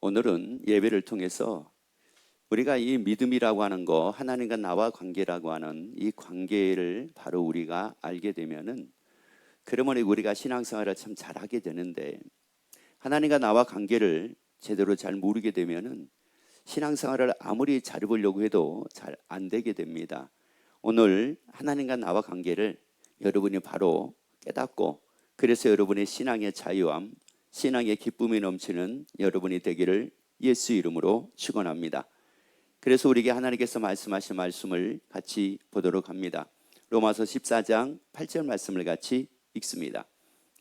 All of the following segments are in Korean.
오늘은 예배를 통해서 우리가 이 믿음이라고 하는 거, 하나님과 나와 관계라고 하는 이 관계를 바로 우리가 알게 되면은, 그러면 우리가 신앙생활을 참 잘하게 되는데, 하나님과 나와 관계를 제대로 잘 모르게 되면은 신앙생활을 아무리 잘해보려고 해도 잘 안 되게 됩니다. 오늘 하나님과 나와 관계를 여러분이 바로 깨닫고, 그래서 여러분의 신앙의 자유함, 신앙의 기쁨이 넘치는 여러분이 되기를 예수 이름으로 축원합니다. 그래서 우리에게 하나님께서 말씀하신 말씀을 같이 보도록 합니다. 로마서 14장 8절 말씀을 같이 읽습니다.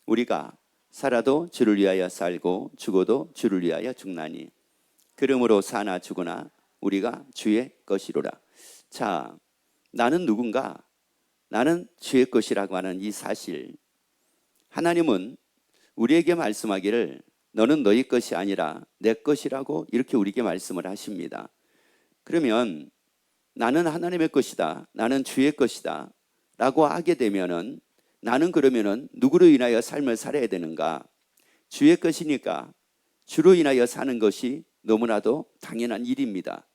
우리가 살아도 주를 위하여 살고 죽어도 주를 위하여 죽나니 그러므로 사나 죽으나 우리가 주의 것이로라. 자, 나는 누군가? 나는 주의 것이라고 하는 이 사실, 하나님은 우리에게 말씀하기를 너는 너희 것이 아니라 내 것이라고 이렇게 우리에게 말씀을 하십니다. 그러면 나는 하나님의 것이다, 나는 주의 것이다 라고 하게 되면은, 나는 그러면은 누구로 인하여 삶을 살아야 되는가? 주의 것이니까 주로 인하여 사는 것이 너무나도 당연한 일입니다.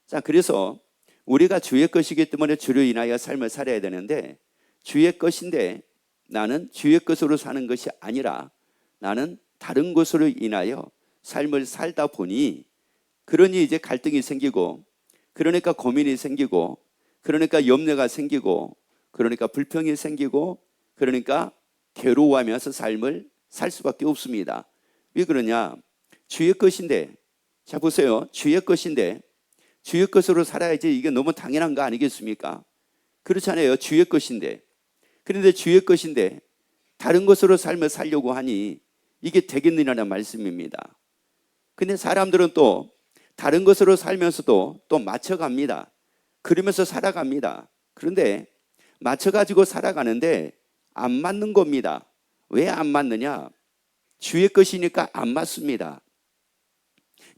자, 그래서 우리가 주의 것이기 때문에 주로 인하여 삶을 살아야 되는데, 주의 것인데 나는 주의 것으로 사는 것이 아니라 나는 다른 것으로 인하여 삶을 살다 보니, 그러니 이제 갈등이 생기고, 그러니까 고민이 생기고, 그러니까 염려가 생기고, 그러니까 불평이 생기고, 그러니까 괴로워하면서 삶을 살 수밖에 없습니다. 왜 그러냐? 주의 것인데, 자 보세요, 주의 것인데 주의 것으로 살아야지, 이게 너무 당연한 거 아니겠습니까? 그렇잖아요. 주의 것인데. 그런데 주의 것인데 다른 것으로 삶을 살려고 하니 이게 되겠느냐는 말씀입니다. 근데 사람들은 또 다른 것으로 살면서도 또 맞춰갑니다. 그러면서 살아갑니다. 그런데 맞춰가지고 살아가는데 안 맞는 겁니다. 왜 안 맞느냐? 주의 것이니까 안 맞습니다.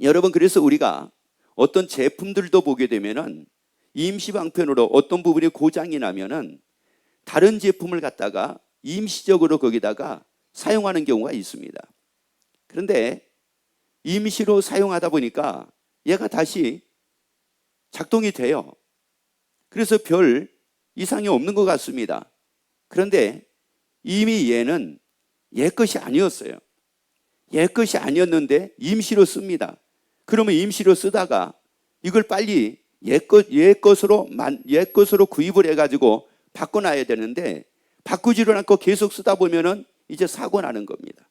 여러분, 그래서 우리가 어떤 제품들도 보게 되면은 임시방편으로 어떤 부분이 고장이 나면은 다른 제품을 갖다가 임시적으로 거기다가 사용하는 경우가 있습니다. 그런데 임시로 사용하다 보니까 얘가 다시 작동이 돼요. 그래서 별 이상이 없는 것 같습니다. 그런데 이미 얘는 얘 것이 아니었어요. 얘 것이 아니었는데 임시로 씁니다. 그러면 임시로 쓰다가 이걸 빨리 얘 것으로 구입을 해가지고 바꿔놔야 되는데, 바꾸지를 않고 계속 쓰다 보면은 이제 사고 나는 겁니다.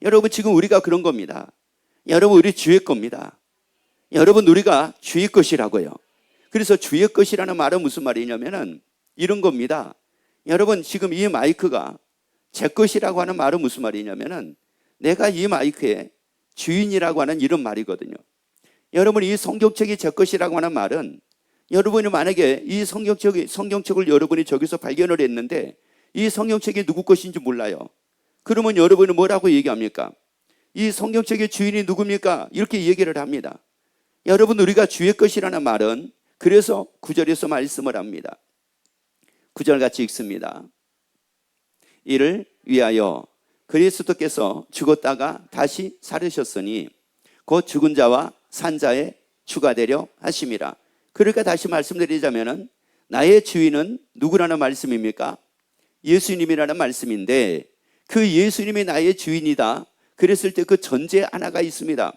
여러분, 지금 우리가 그런 겁니다. 여러분, 우리 주의 겁니다. 여러분, 우리가 주의 것이라고요. 그래서 주의 것이라는 말은 무슨 말이냐면은 이런 겁니다. 여러분, 지금 이 마이크가 제 것이라고 하는 말은 무슨 말이냐면은 내가 이 마이크의 주인이라고 하는 이런 말이거든요. 여러분, 이 성경책이 제 것이라고 하는 말은, 여러분이 만약에 이 성경책을 여러분이 저기서 발견을 했는데 이 성경책이 누구 것인지 몰라요. 그러면 여러분은 뭐라고 얘기합니까? 이 성경책의 주인이 누굽니까? 이렇게 얘기를 합니다. 여러분, 우리가 주의 것이라는 말은 그래서 9절에서 말씀을 합니다. 9절 같이 읽습니다. 이를 위하여 그리스도께서 죽었다가 다시 살으셨으니 곧 죽은 자와 산 자의 주가 되려 하심이라. 그러니까 다시 말씀드리자면은 나의 주인은 누구라는 말씀입니까? 예수님이라는 말씀인데, 그 예수님이 나의 주인이다 그랬을 때 그 전제 하나가 있습니다.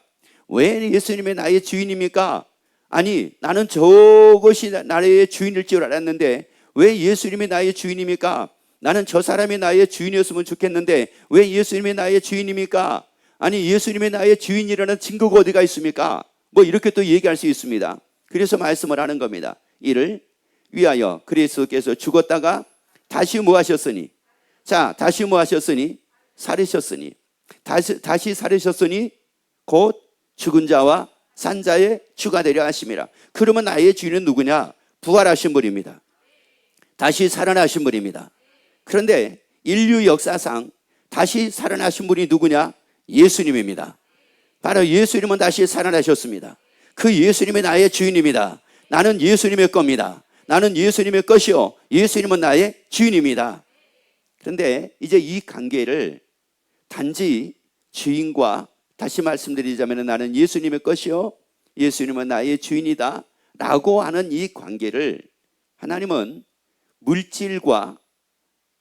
왜 예수님이 나의 주인입니까? 아니, 나는 저것이 나의 주인일 줄 알았는데 왜 예수님이 나의 주인입니까? 나는 저 사람이 나의 주인이었으면 좋겠는데 왜 예수님이 나의 주인입니까? 아니, 예수님이 나의 주인이라는 증거가 어디가 있습니까? 뭐 이렇게 또 얘기할 수 있습니다. 그래서 말씀을 하는 겁니다. 이를 위하여 그리스도께서 죽었다가 다시 뭐 하셨으니, 자, 다시 뭐 하셨으니? 살으셨으니, 다시 살으셨으니 곧 죽은 자와 산 자의 주가 되려 하심이라. 그러면 나의 주인은 누구냐? 부활하신 분입니다. 다시 살아나신 분입니다. 그런데 인류 역사상 다시 살아나신 분이 누구냐? 예수님입니다. 바로 예수님은 다시 살아나셨습니다. 그 예수님이 나의 주인입니다. 나는 예수님의 겁니다. 나는 예수님의 것이요, 예수님은 나의 주인입니다. 그런데 이제 이 관계를 단지 주인과 다시 말씀드리자면 나는 예수님의 것이요 예수님은 나의 주인이다 라고 하는 이 관계를 하나님은 물질과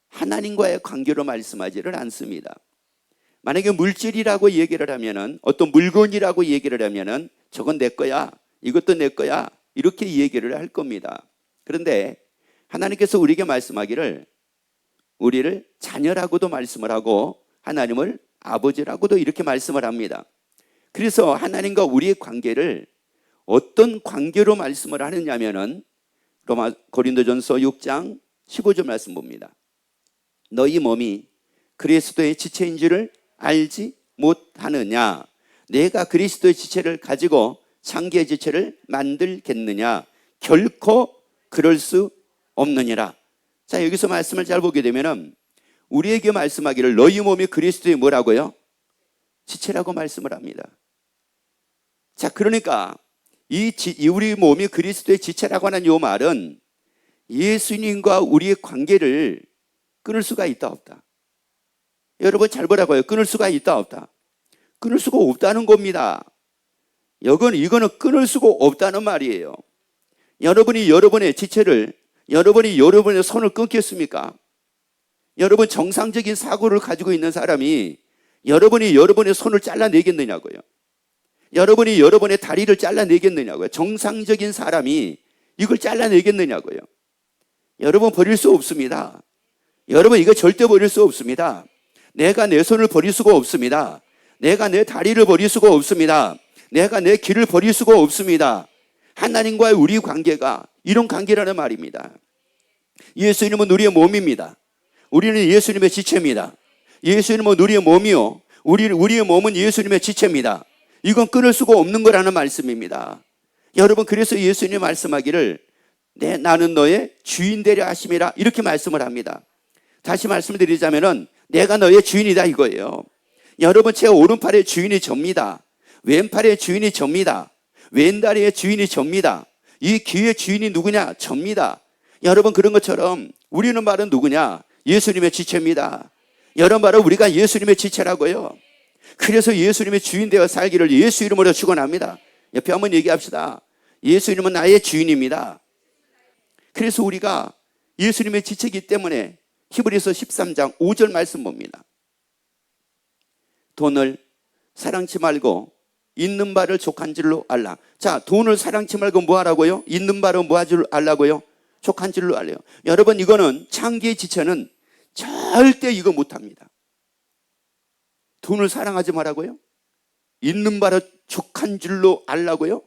하나님과의 관계로 말씀하지를 않습니다. 만약에 물질이라고 얘기를 하면은, 어떤 물건이라고 얘기를 하면은 저건 내 거야, 이것도 내 거야, 이렇게 얘기를 할 겁니다. 그런데 하나님께서 우리에게 말씀하기를 우리를 자녀라고도 말씀을 하고 하나님을 아버지라고도 이렇게 말씀을 합니다. 그래서 하나님과 우리의 관계를 어떤 관계로 말씀을 하느냐면은 고린도전서 6장 15절 말씀 봅니다. 너희 몸이 그리스도의 지체인 줄을 알지 못하느냐? 내가 그리스도의 지체를 가지고 창기의 지체를 만들겠느냐? 결코 그럴 수 없느니라. 자, 여기서 말씀을 잘 보게 되면은 우리에게 말씀하기를 너희 몸이 그리스도의 뭐라고요? 지체라고 말씀을 합니다. 자, 그러니까 우리 몸이 그리스도의 지체라고 하는 이 말은 예수님과 우리의 관계를 끊을 수가 있다 없다? 여러분 잘 보라고요. 끊을 수가 있다 없다? 끊을 수가 없다는 겁니다. 이거는 끊을 수가 없다는 말이에요. 여러분이 여러분의 지체를, 여러분이 여러분의 손을 끊겠습니까? 여러분 정상적인 사고를 가지고 있는 사람이 여러분이 여러분의 손을 잘라내겠느냐고요. 여러분이 여러분의 다리를 잘라내겠느냐고요. 정상적인 사람이 이걸 잘라내겠느냐고요. 여러분 버릴 수 없습니다. 여러분 이거 절대 버릴 수 없습니다. 내가 내 손을 버릴 수가 없습니다. 내가 내 다리를 버릴 수가 없습니다. 내가 내 길을 버릴 수가 없습니다. 하나님과의 우리 관계가 이런 관계라는 말입니다. 예수님은 우리의 몸입니다. 우리는 예수님의 지체입니다. 예수님은 우리의 몸이요, 우리의 몸은 예수님의 지체입니다. 이건 끊을 수가 없는 거라는 말씀입니다. 여러분 그래서 예수님이 말씀하기를 나는 너의 주인 되려 하심이라 이렇게 말씀을 합니다. 다시 말씀드리자면은 내가 너의 주인이다 이거예요. 여러분 제 오른팔의 주인이 접니다. 왼팔의 주인이 접니다. 왼다리의 주인이 접니다. 이 귀의 주인이 누구냐? 접니다. 여러분 그런 것처럼 우리는 말은 누구냐? 예수님의 지체입니다. 여러분 말은 우리가 예수님의 지체라고요. 그래서 예수님의 주인 되어 살기를 예수 이름으로 축원합니다. 옆에 한번 얘기합시다. 예수 이름은 나의 주인입니다. 그래서 우리가 예수님의 지체이기 때문에 히브리서 13장 5절 말씀 봅니다. 돈을 사랑치 말고 있는 바를 족한 줄로 알라. 자, 돈을 사랑치 말고 뭐 하라고요? 있는 바를 뭐 하줄 알라고요? 족한 줄로 알래요. 여러분 이거는 창기의 지체는 절대 이거 못합니다. 돈을 사랑하지 말라고요? 있는 바를 족한 줄로 알라고요?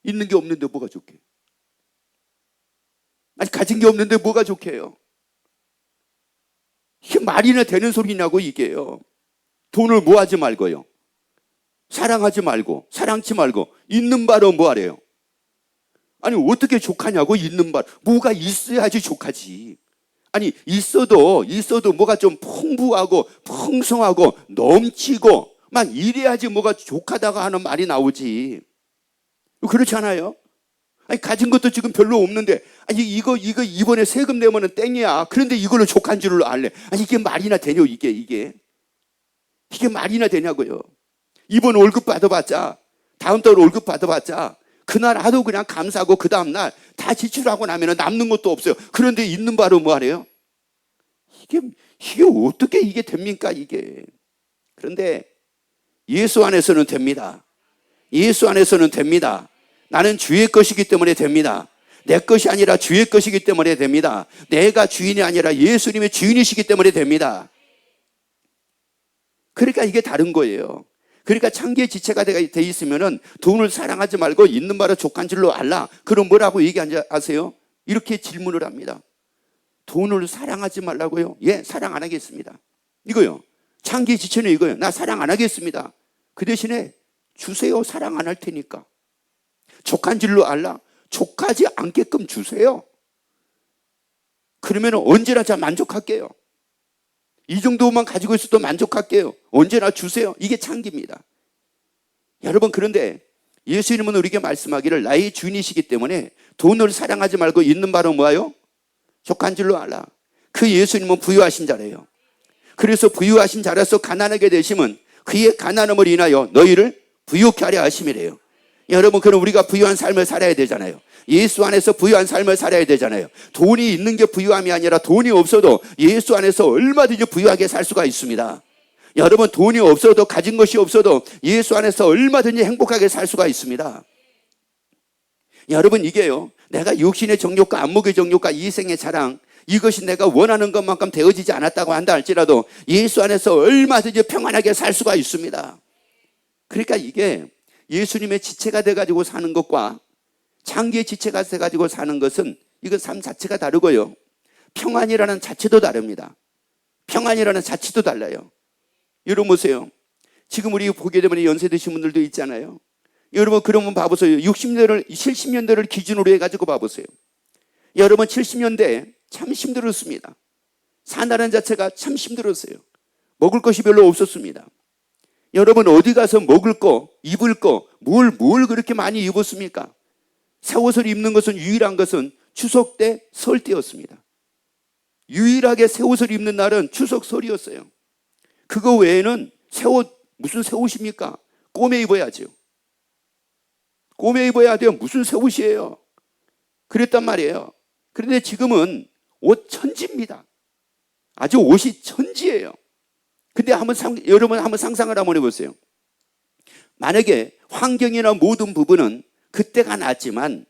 있는 게 없는데 뭐가 좋게? 아니 가진 게 없는데 뭐가 좋게요? 이게 말이나 되는 소리냐고 이게요. 돈을 뭐 하지 말고요. 사랑하지 말고 사랑치 말고 있는 바로 뭐 하래요? 아니 어떻게 족하냐고. 있는 바 뭐가 있어야지 족하지. 아니 있어도 뭐가 좀 풍부하고 풍성하고 넘치고 막 이래야지 뭐가 족하다가 하는 말이 나오지. 그렇지 않아요? 아니 가진 것도 지금 별로 없는데 아니 이거 이번에 세금 내면은 땡이야. 그런데 이걸로 족한 줄로 알래. 아니 이게 말이나 되냐 이게 말이나 되냐고요. 이번 월급 받아봤자 다음 달 월급 받아봤자 그날 하도 그냥 감사하고 그 다음날 다 지출하고 나면 남는 것도 없어요. 그런데 있는 바로 뭐 하래요? 이게 어떻게 이게 됩니까 이게. 그런데 예수 안에서는 됩니다. 예수 안에서는 됩니다. 나는 주의 것이기 때문에 됩니다. 내 것이 아니라 주의 것이기 때문에 됩니다. 내가 주인이 아니라 예수님의 주인이시기 때문에 됩니다. 그러니까 이게 다른 거예요. 그러니까 창기의 지체가 돼 있으면은 돈을 사랑하지 말고 있는 바로 족한 줄로 알라. 그럼 뭐라고 얘기하는지 아세요? 이렇게 질문을 합니다. 돈을 사랑하지 말라고요? 예, 사랑 안 하겠습니다. 이거요. 창기의 지체는 이거요. 나 사랑 안 하겠습니다. 그 대신에 주세요. 사랑 안 할 테니까. 족한 줄로 알라. 족하지 않게끔 주세요. 그러면 언제나 자 만족할게요. 이 정도만 가지고 있어도 만족할게요. 언제나 주세요. 이게 창기입니다. 여러분 그런데 예수님은 우리에게 말씀하기를 나의 주인이시기 때문에 돈을 사랑하지 말고 있는 바로 뭐예요? 족한 줄로 알라. 그 예수님은 부유하신 자래요. 그래서 부유하신 자라서 가난하게 되시면 그의 가난함을 인하여 너희를 부유케 하려 하심이래요. 여러분, 그럼 우리가 부유한 삶을 살아야 되잖아요. 예수 안에서 부유한 삶을 살아야 되잖아요. 돈이 있는 게 부유함이 아니라 돈이 없어도 예수 안에서 얼마든지 부유하게 살 수가 있습니다. 여러분, 돈이 없어도, 가진 것이 없어도 예수 안에서 얼마든지 행복하게 살 수가 있습니다. 여러분, 이게요, 내가 육신의 정욕과 안목의 정욕과 이생의 자랑, 이것이 내가 원하는 것만큼 되어지지 않았다고 한다 할지라도 예수 안에서 얼마든지 평안하게 살 수가 있습니다. 그러니까 이게 예수님의 지체가 돼가지고 사는 것과 장기의 지체가 돼가지고 사는 것은, 이건 삶 자체가 다르고요, 평안이라는 자체도 다릅니다. 평안이라는 자체도 달라요. 여러분 보세요. 지금 우리 보게 되면 연세 드신 분들도 있잖아요. 여러분, 그러면 봐보세요. 60년대를, 70년대를 기준으로 해가지고 봐보세요. 여러분, 70년대 참 힘들었습니다. 사는 자체가 참 힘들었어요. 먹을 것이 별로 없었습니다. 여러분, 어디 가서 먹을 거, 입을 거, 뭘 그렇게 많이 입었습니까? 새 옷을 입는 것은, 유일한 것은 추석 때, 설 때였습니다. 유일하게 새 옷을 입는 날은 추석, 설이었어요. 그거 외에는 새 옷, 무슨 새 옷입니까? 꼬매 입어야죠. 꼬매 입어야 돼요. 무슨 새 옷이에요? 그랬단 말이에요. 그런데 지금은 옷 천지입니다. 아주 옷이 천지예요. 근데 여러분 한번 상상을 한번 해보세요. 만약에 환경이나 모든 부분은 그때가 낫지만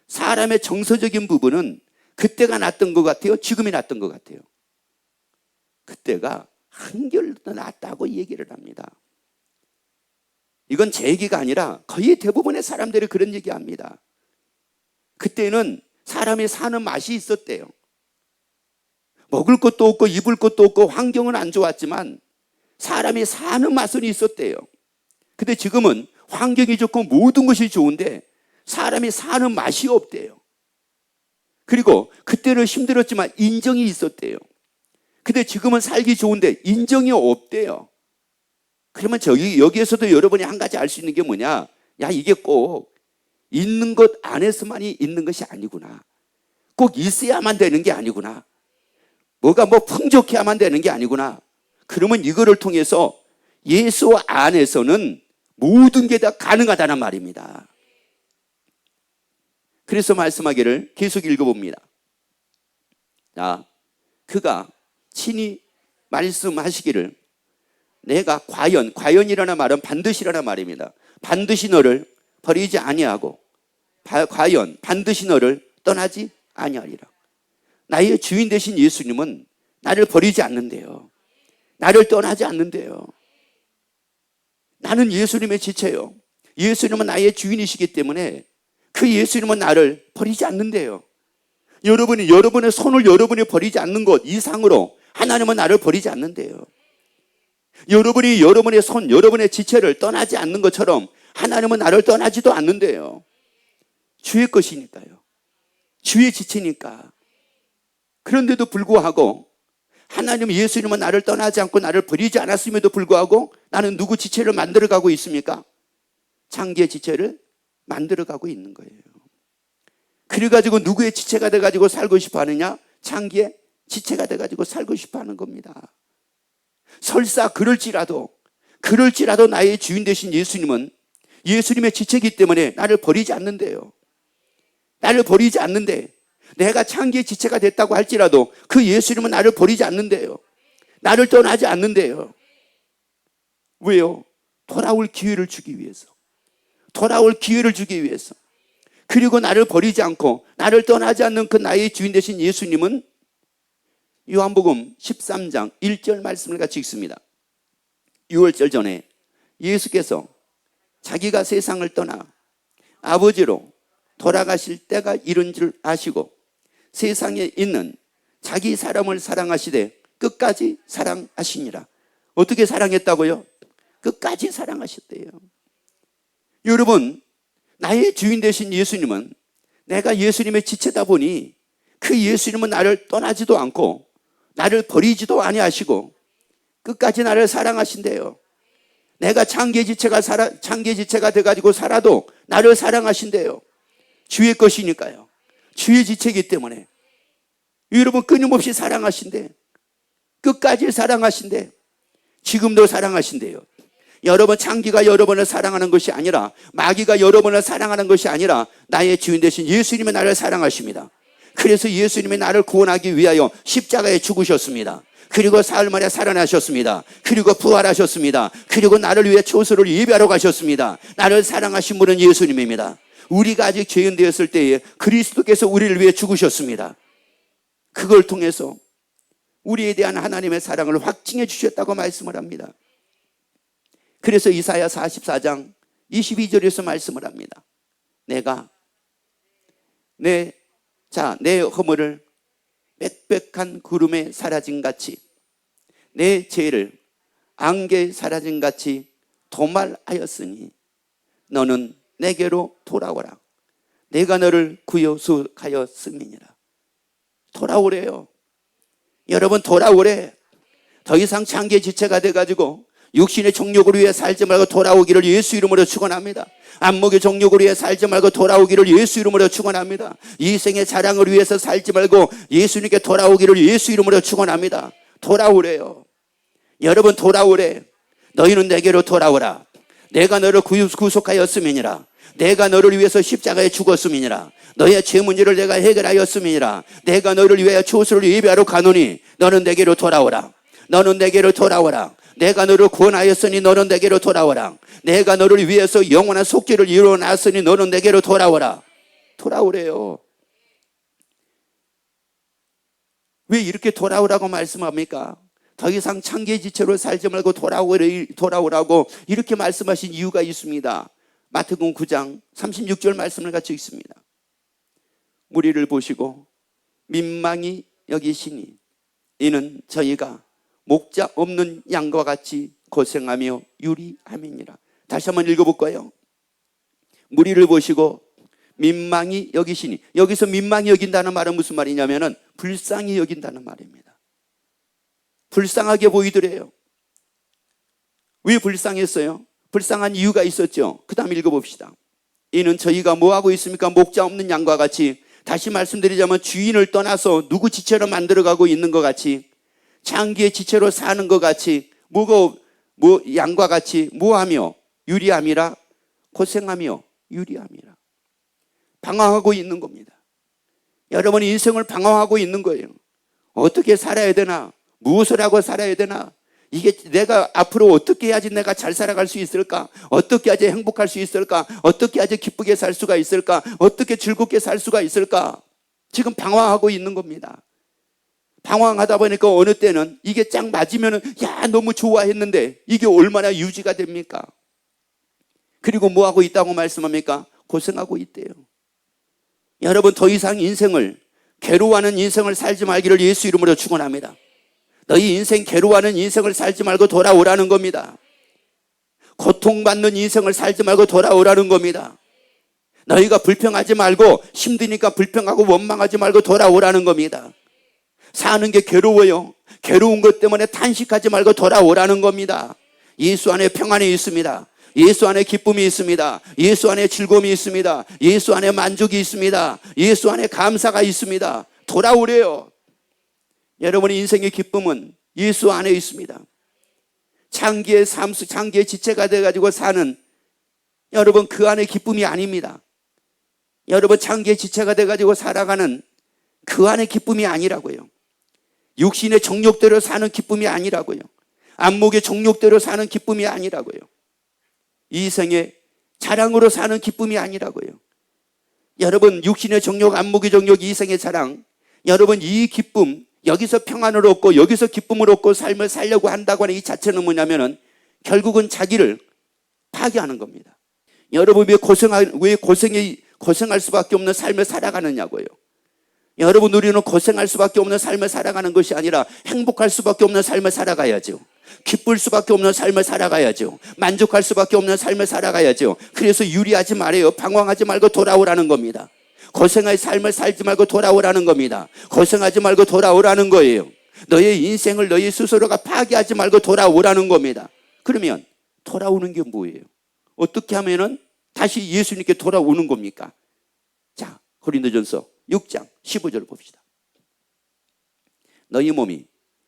사람의 정서적인 부분은 그때가 낫던 것 같아요? 지금이 낫던 것 같아요? 그때가 한결 더 낫다고 얘기를 합니다. 이건 제 얘기가 아니라 거의 대부분의 사람들이 그런 얘기합니다. 그때는 사람이 사는 맛이 있었대요. 먹을 것도 없고 입을 것도 없고 환경은 안 좋았지만 사람이 사는 맛은 있었대요. 근데 지금은 환경이 좋고 모든 것이 좋은데 사람이 사는 맛이 없대요. 그리고 그때는 힘들었지만 인정이 있었대요. 근데 지금은 살기 좋은데 인정이 없대요. 그러면 여기에서도 여러분이 한 가지 알 수 있는 게 뭐냐? 야, 이게 꼭 있는 것 안에서만이 있는 것이 아니구나. 꼭 있어야만 되는 게 아니구나. 뭐가 풍족해야만 되는 게 아니구나. 그러면 이거를 통해서 예수 안에서는 모든 게 다 가능하다는 말입니다. 그래서 말씀하기를 계속 읽어봅니다. 자, 그가 친히 말씀하시기를 내가 과연이라는 말은 반드시라는 말입니다. 반드시 너를 버리지 아니하고 반드시 너를 떠나지 아니하리라. 나의 주인 되신 예수님은 나를 버리지 않는데요. 나를 떠나지 않는데요. 나는 예수님의 지체요. 예수님은 나의 주인이시기 때문에 그 예수님은 나를 버리지 않는데요. 여러분이 여러분의 손을 여러분이 버리지 않는 것 이상으로 하나님은 나를 버리지 않는데요. 여러분이 여러분의 손, 여러분의 지체를 떠나지 않는 것처럼 하나님은 나를 떠나지도 않는데요. 주의 것이니까요. 주의 지체니까. 그런데도 불구하고 하나님, 예수님은 나를 떠나지 않고 나를 버리지 않았음에도 불구하고 나는 누구 지체를 만들어가고 있습니까? 장기의 지체를 만들어가고 있는 거예요. 그래가지고 누구의 지체가 돼가지고 살고 싶어 하느냐? 장기의 지체가 돼가지고 살고 싶어 하는 겁니다. 설사 그럴지라도 나의 주인 되신 예수님은 예수님의 지체이기 때문에 나를 버리지 않는데요. 나를 버리지 않는데, 내가 창기의 지체가 됐다고 할지라도 그 예수님은 나를 버리지 않는데요. 나를 떠나지 않는데요. 왜요? 돌아올 기회를 주기 위해서. 그리고 나를 버리지 않고 나를 떠나지 않는 그 나의 주인 되신 예수님은 요한복음 13장 1절 말씀을 같이 읽습니다. 6월절 전에 예수께서 자기가 세상을 떠나 아버지로 돌아가실 때가 이른 줄 아시고 세상에 있는 자기 사람을 사랑하시되 끝까지 사랑하시니라. 어떻게 사랑했다고요? 끝까지 사랑하셨대요. 여러분, 나의 주인 되신 예수님은, 내가 예수님의 지체다 보니 그 예수님은 나를 떠나지도 않고 나를 버리지도 아니하시고 끝까지 나를 사랑하신대요. 내가 창기의 지체가 돼가지고 살아도 나를 사랑하신대요. 주의 것이니까요. 주의 지체이기 때문에. 여러분, 끊임없이 사랑하신대. 끝까지 사랑하신대. 지금도 사랑하신대요. 여러분, 창기가 여러분을 사랑하는 것이 아니라, 마귀가 여러분을 사랑하는 것이 아니라 나의 주인 되신 예수님이 나를 사랑하십니다. 그래서 예수님이 나를 구원하기 위하여 십자가에 죽으셨습니다. 그리고 사흘 만에 살아나셨습니다. 그리고 부활하셨습니다. 그리고 나를 위해 초소를 예배하러 가셨습니다. 나를 사랑하신 분은 예수님입니다. 우리가 아직 죄인 되었을 때에 그리스도께서 우리를 위해 죽으셨습니다. 그걸 통해서 우리에 대한 하나님의 사랑을 확증해 주셨다고 말씀을 합니다. 그래서 이사야 44장 22절에서 말씀을 합니다. 내가 내 허물을 빽빽한 구름에 사라진 같이, 내 죄를 안개에 사라진 같이 도말하였으니 너는 내게로 돌아오라. 내가 너를 구속하였음이니라. 돌아오래요. 여러분, 돌아오래. 더 이상 창기의 지체가 돼가지고 육신의 정욕을 위해 살지 말고 돌아오기를 예수 이름으로 축원합니다. 안목의 정욕을 위해 살지 말고 돌아오기를 예수 이름으로 축원합니다. 이생의 자랑을 위해서 살지 말고 예수님께 돌아오기를 예수 이름으로 축원합니다. 돌아오래요. 여러분, 돌아오래. 너희는 내게로 돌아오라. 내가 너를 구속하였음이니라. 내가 너를 위해서 십자가에 죽었음이니라. 너의 죄 문제를 내가 해결하였음이니라. 내가 너를 위하여 초소를 예배하러 가노니 너는 내게로 돌아오라. 너는 내게로 돌아오라. 내가 너를 구원하였으니 너는 내게로 돌아오라. 내가 너를 위해서 영원한 속죄를 이루어놨으니 너는 내게로 돌아오라. 돌아오래요. 왜 이렇게 돌아오라고 말씀합니까? 더 이상 창기의 지체로 살지 말고 돌아오라고 이렇게 말씀하신 이유가 있습니다. 마태복음 9장 36절 말씀을 같이 읽습니다. 무리를 보시고 민망히 여기시니 이는 저희가 목자 없는 양과 같이 고생하며 유리함이니라. 다시 한번 읽어볼까요? 무리를 보시고 민망히 여기시니, 여기서 민망히 여긴다는 말은 무슨 말이냐면은 불쌍히 여긴다는 말입니다. 불쌍하게 보이더래요. 왜 불쌍했어요? 불쌍한 이유가 있었죠. 그 다음 읽어봅시다. 이는 저희가 뭐하고 있습니까? 목자 없는 양과 같이, 다시 말씀드리자면 주인을 떠나서 누구 지체로 만들어가고 있는 것 같이, 창기의 지체로 사는 것 같이, 양과 같이 뭐하며? 유리함이라, 고생하며 유리함이라. 방황하고 있는 겁니다. 여러분, 인생을 방황하고 있는 거예요. 어떻게 살아야 되나? 무엇을 하고 살아야 되나? 이게 내가 앞으로 어떻게 해야지 내가 잘 살아갈 수 있을까? 어떻게 해야지 행복할 수 있을까? 어떻게 해야지 기쁘게 살 수가 있을까? 어떻게 즐겁게 살 수가 있을까? 지금 방황하고 있는 겁니다. 방황하다 보니까 어느 때는 이게 쫙 맞으면은 너무 좋아했는데 이게 얼마나 유지가 됩니까? 그리고 뭐 하고 있다고 말씀합니까? 고생하고 있대요. 여러분, 더 이상 괴로워하는 인생을 살지 말기를 예수 이름으로 축원합니다. 너희 인생 괴로워하는 인생을 살지 말고 돌아오라는 겁니다. 고통받는 인생을 살지 말고 돌아오라는 겁니다. 너희가 불평하지 말고, 힘드니까 불평하고 원망하지 말고 돌아오라는 겁니다. 사는 게 괴로워요. 괴로운 것 때문에 탄식하지 말고 돌아오라는 겁니다. 예수 안에 평안이 있습니다. 예수 안에 기쁨이 있습니다. 예수 안에 즐거움이 있습니다. 예수 안에 만족이 있습니다. 예수 안에 감사가 있습니다. 돌아오래요. 여러분의 인생의 기쁨은 예수 안에 있습니다. 창기의 지체가 돼가지고 사는 여러분, 그 안에 기쁨이 아닙니다. 여러분, 창기의 지체가 돼가지고 살아가는 그 안에 기쁨이 아니라고요. 육신의 정욕대로 사는 기쁨이 아니라고요. 안목의 정욕대로 사는 기쁨이 아니라고요. 이생의 자랑으로 사는 기쁨이 아니라고요. 여러분, 육신의 정욕, 안목의 정욕, 이생의 자랑, 여러분, 이 기쁨, 여기서 평안을 얻고 여기서 기쁨을 얻고 삶을 살려고 한다고 하는 이 자체는 뭐냐면은 결국은 자기를 파괴하는 겁니다. 여러분, 왜 고생할 수밖에 없는 삶을 살아가느냐고요. 여러분, 우리는 고생할 수밖에 없는 삶을 살아가는 것이 아니라 행복할 수밖에 없는 삶을 살아가야죠. 기쁠 수밖에 없는 삶을 살아가야죠. 만족할 수밖에 없는 삶을 살아가야죠. 그래서 유리하지 말아요. 방황하지 말고 돌아오라는 겁니다. 고생의 삶을 살지 말고 돌아오라는 겁니다. 고생하지 말고 돌아오라는 거예요. 너의 인생을 너희 스스로가 파괴하지 말고 돌아오라는 겁니다. 그러면 돌아오는 게 뭐예요? 어떻게 하면은 다시 예수님께 돌아오는 겁니까? 자, 고린도전서 6장 15절 봅시다. 너희 몸이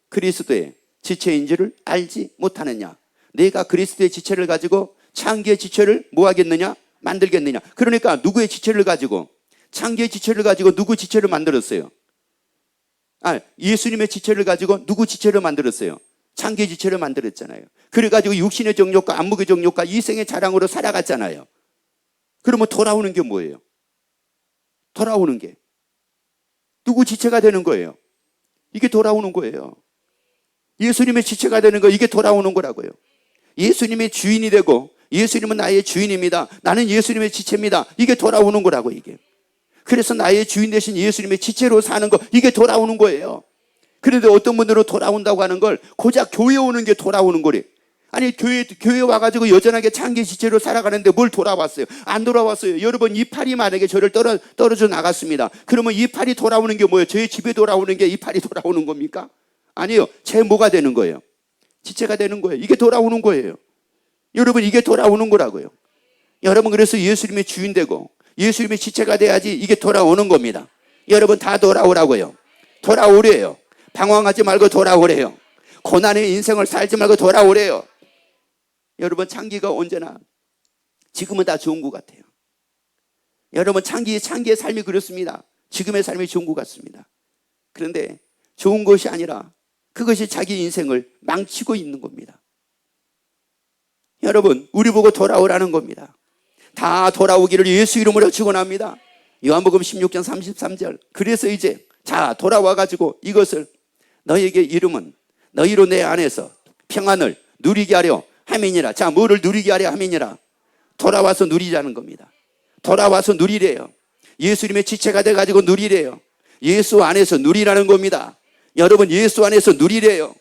그리스도의 지체인 줄을 알지 못하느냐? 내가 그리스도의 지체를 가지고 창기의 지체를 뭐 하겠느냐? 만들겠느냐? 그러니까 누구의 지체를 가지고, 창기의 지체를 가지고 누구 지체를 만들었어요? 예수님의 지체를 가지고 누구 지체를 만들었어요? 창기의 지체를 만들었잖아요. 그래가지고 육신의 정욕과 안목의 정욕과 이생의 자랑으로 살아갔잖아요. 그러면 돌아오는 게 뭐예요? 돌아오는 게 누구 지체가 되는 거예요? 이게 돌아오는 거예요. 예수님의 지체가 되는 거, 이게 돌아오는 거라고요. 예수님의 주인이 되고, 예수님은 나의 주인입니다, 나는 예수님의 지체입니다, 이게 돌아오는 거라고. 이게 그래서 나의 주인 대신 예수님의 지체로 사는 거, 이게 돌아오는 거예요. 그런데 어떤 분들은 돌아온다고 하는 걸 고작 교회 오는 게 돌아오는 거래. 아니 교회 와가지고 여전하게 창기 지체로 살아가는데 뭘 돌아왔어요? 안 돌아왔어요. 여러분, 이 팔이 만약에 저를 떨어져 나갔습니다. 그러면 이 팔이 돌아오는 게 뭐예요? 저희 집에 돌아오는 게 이 팔이 돌아오는 겁니까? 아니요. 제 뭐가 되는 거예요? 지체가 되는 거예요. 이게 돌아오는 거예요. 여러분, 이게 돌아오는 거라고요. 여러분, 그래서 예수님의 주인 되고 예수님의 지체가 돼야지 이게 돌아오는 겁니다. 여러분, 다 돌아오라고요. 돌아오래요. 방황하지 말고 돌아오래요. 고난의 인생을 살지 말고 돌아오래요. 여러분, 창기가 언제나 지금은 다 좋은 것 같아요. 여러분, 창기의 삶이 그렇습니다. 지금의 삶이 좋은 것 같습니다. 그런데 좋은 것이 아니라 그것이 자기 인생을 망치고 있는 겁니다. 여러분, 우리 보고 돌아오라는 겁니다. 다 돌아오기를 예수 이름으로 축원합니다. 요한복음 16장 33절. 그래서 이제 자 돌아와가지고 이것을 너희에게 이름은 너희로 내 안에서 평안을 누리게 하려 함이니라. 자, 뭐를 누리게 하려 함이니라? 돌아와서 누리자는 겁니다. 돌아와서 누리래요. 예수님의 지체가 돼가지고 누리래요. 예수 안에서 누리라는 겁니다. 여러분, 예수 안에서 누리래요.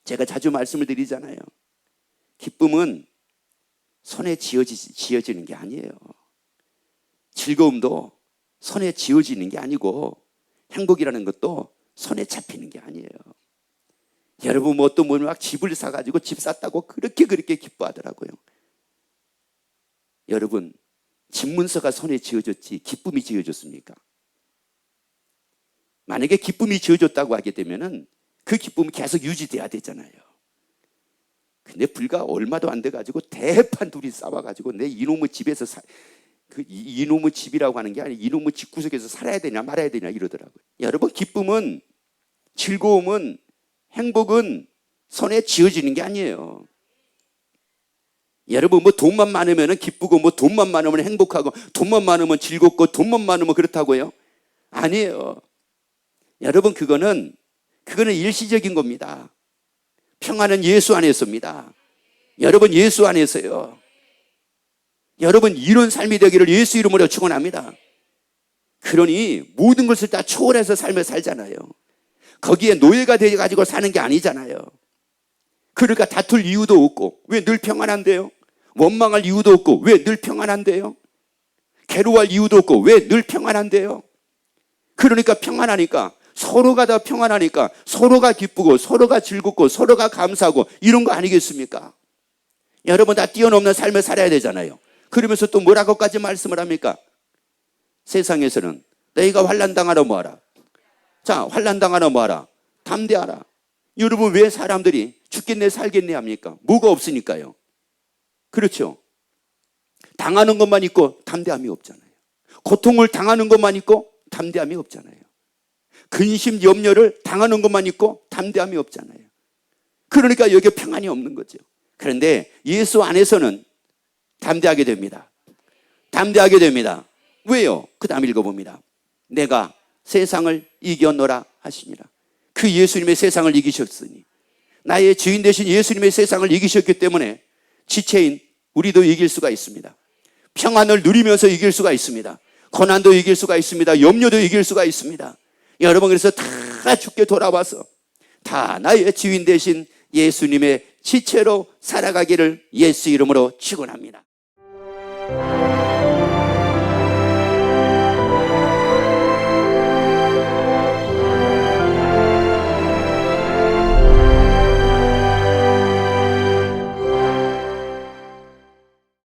제가 자주 말씀을 드리잖아요. 기쁨은 손에 지어지는 게 아니에요. 즐거움도 손에 지어지는 게 아니고 행복이라는 것도 손에 잡히는 게 아니에요. 여러분, 뭐 어떤 분은 막 집을 사가지고 집 샀다고 그렇게 기뻐하더라고요. 여러분, 집문서가 손에 지어졌지 기쁨이 지어졌습니까? 만약에 기쁨이 지어졌다고 하게 되면은 그 기쁨이 계속 유지돼야 되잖아요. 근데 불과 얼마도 안 돼가지고 대판 둘이 싸워가지고 내 이놈의 집에서 이놈의 집이라고 하는 게 아니라 이놈의 집구석에서 살아야 되냐 말아야 되냐 이러더라고요. 여러분, 기쁨은, 즐거움은, 행복은 손에 지어지는 게 아니에요. 여러분, 뭐 돈만 많으면 기쁘고 뭐 돈만 많으면 행복하고 돈만 많으면 즐겁고 돈만 많으면 그렇다고요? 아니에요. 여러분, 그거는 일시적인 겁니다. 평안은 예수 안에서입니다. 여러분, 예수 안에서요. 여러분, 이런 삶이 되기를 예수 이름으로 축원합니다. 그러니 모든 것을 다 초월해서 삶을 살잖아요. 거기에 노예가 되어가지고 사는 게 아니잖아요. 그러니까 다툴 이유도 없고 왜 늘 평안한데요? 원망할 이유도 없고 왜 늘 평안한데요? 괴로워할 이유도 없고 왜 늘 평안한데요? 그러니까 평안하니까, 서로가 다 평안하니까 서로가 기쁘고 서로가 즐겁고 서로가 감사하고 이런 거 아니겠습니까? 여러분, 다 뛰어넘는 삶을 살아야 되잖아요. 그러면서 또 뭐라고까지 말씀을 합니까? 세상에서는 너희가 환난당하러 뭐하라? 자, 환난당하러 뭐하라? 담대하라. 여러분, 왜 사람들이 죽겠네 살겠네 합니까? 뭐가 없으니까요. 그렇죠? 당하는 것만 있고 담대함이 없잖아요. 고통을 당하는 것만 있고 담대함이 없잖아요. 근심 염려를 당하는 것만 있고 담대함이 없잖아요. 그러니까 여기에 평안이 없는 거죠. 그런데 예수 안에서는 담대하게 됩니다. 담대하게 됩니다. 왜요? 그 다음 읽어봅니다. 내가 세상을 이겨노라 하시니라. 그 예수님의 세상을 이기셨으니, 나의 주인 되신 예수님의 세상을 이기셨기 때문에 지체인 우리도 이길 수가 있습니다. 평안을 누리면서 이길 수가 있습니다. 고난도 이길 수가 있습니다. 염려도 이길 수가 있습니다. 여러분, 그래서 다 죽게 돌아와서 다 나의 주인 되신 예수님의 지체로 살아가기를 예수 이름으로 축원합니다.